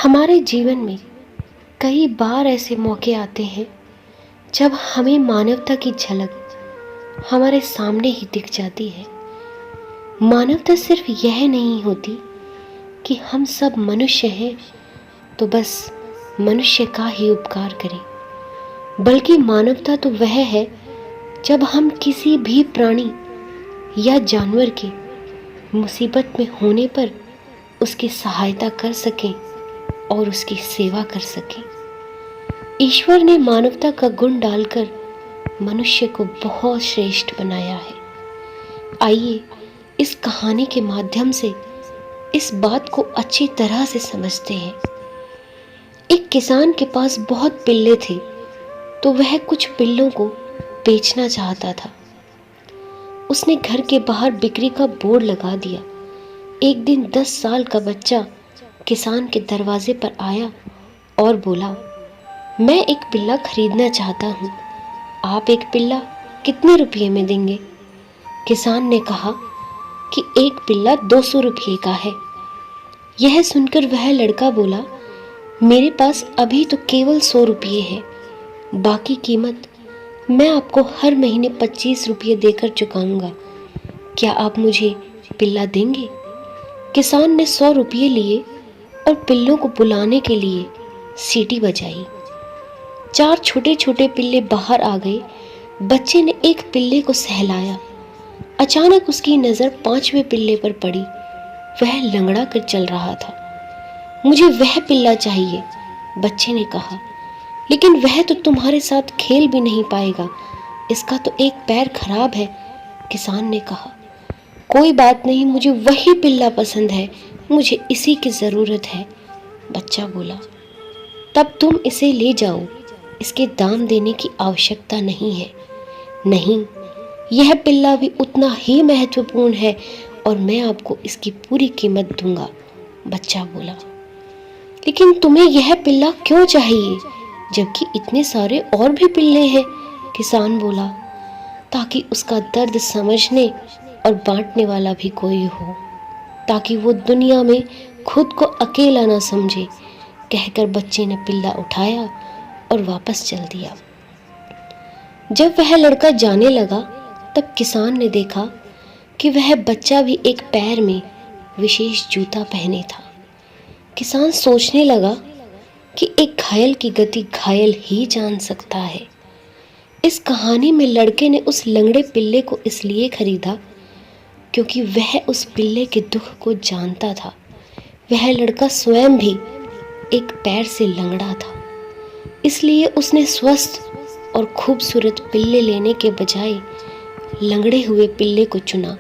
हमारे जीवन में कई बार ऐसे मौके आते हैं जब हमें मानवता की झलक हमारे सामने ही दिख जाती है। मानवता सिर्फ यह नहीं होती कि हम सब मनुष्य हैं तो बस मनुष्य का ही उपकार करें, बल्कि मानवता तो वह है जब हम किसी भी प्राणी या जानवर के मुसीबत में होने पर उसकी सहायता कर सकें और उसकी सेवा कर सकें। ईश्वर ने मानवता का गुण डालकर मनुष्य को बहुत श्रेष्ठ बनाया है। आइए इस कहानी के माध्यम से इस बात को अच्छी तरह से समझते हैं। एक किसान के पास बहुत पिल्ले थे, तो वह कुछ पिल्लों को बेचना चाहता था। उसने घर के बाहर बिक्री का बोर्ड लगा दिया। एक दिन 10 साल का बच्चा किसान के दरवाजे पर आया और बोला, मैं एक पिल्ला खरीदना चाहता हूँ। आप एक पिल्ला कितने रुपये में देंगे? किसान ने कहा कि एक पिल्ला 200 रुपये का है। यह सुनकर वह लड़का बोला, मेरे पास अभी तो केवल 100 रुपये है, बाकी कीमत मैं आपको हर महीने 25 रुपये देकर चुकाऊंगा। क्या आप मुझे पिल्ला देंगे? किसान ने 100 रुपये लिए और पिल्लों को बुलाने के लिए सीटी बजाई। 4 छोटे छोटे पिल्ले बाहर आ गए। बच्चे ने एक पिल्ले को सहलाया। अचानक उसकी नज़र 5वें पिल्ले पर पड़ी। वह लंगड़ा कर चल रहा था। मुझे वह पिल्ला चाहिए, बच्चे ने कहा, लेकिन वह तो तुम्हारे साथ खेल भी नहीं पाएगा, इसका तो एक पैर खराब है। किसान ने कहा, कोई बात नहीं, मुझे वही पिल्ला पसंद है, मुझे इसी की ज़रूरत है। बच्चा बोला, तब तुम इसे ले जाओ, इसके दाम देने की आवश्यकता नहीं है। नहीं, यह पिल्ला भी उतना ही महत्वपूर्ण है और मैं आपको इसकी पूरी कीमत दूंगा। बच्चा बोला, लेकिन तुम्हें यह पिल्ला क्यों चाहिए जबकि इतने सारे और भी पिल्ले हैं? किसान बोला, ताकि उसका दर्द समझने और बांटने वाला भी कोई हो, ताकि वो दुनिया में खुद को अकेला ना समझे। कहकर बच्चे ने पिल्ला उठाया और वापस चल दिया। जब वह लड़का जाने लगा तब किसान ने देखा कि वह बच्चा भी एक पैर में विशेष जूता पहने था। किसान सोचने लगा कि एक घायल की गति घायल ही जान सकता है। इस कहानी में लड़के ने उस लंगड़े पिल्ले को इसलिए खरीदा क्योंकि वह उस पिल्ले के दुख को जानता था। वह लड़का स्वयं भी एक पैर से लंगड़ा था, इसलिए उसने स्वस्थ और खूबसूरत पिल्ले लेने के बजाय लंगड़े हुए पिल्ले को चुना।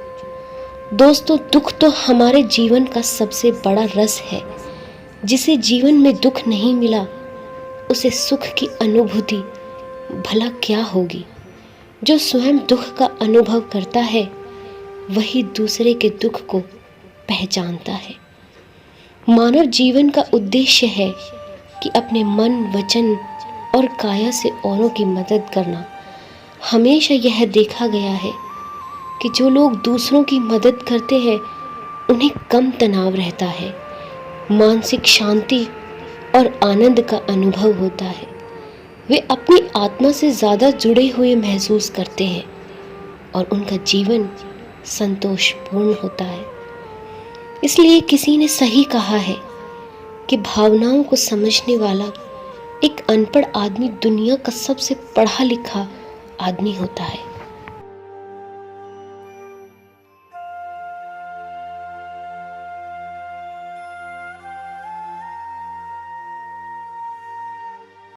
दोस्तों, दुख तो हमारे जीवन का सबसे बड़ा रस है। जिसे जीवन में दुख नहीं मिला, उसे सुख की अनुभूति भला क्या होगी? जो स्वयं दुख का अनुभव करता है, वही दूसरे के दुख को पहचानता है। मानव जीवन का उद्देश्य है कि अपने मन, वचन और काया से औरों की मदद करना। हमेशा यह देखा गया है कि जो लोग दूसरों की मदद करते हैं, उन्हें कम तनाव रहता है, मानसिक शांति और आनंद का अनुभव होता है। वे अपनी आत्मा से ज़्यादा जुड़े हुए महसूस करते हैं और उनका जीवन संतोषपूर्ण होता है। इसलिए किसी ने सही कहा है कि भावनाओं को समझने वाला एक अनपढ़ आदमी दुनिया का सबसे पढ़ा लिखा आदमी होता है।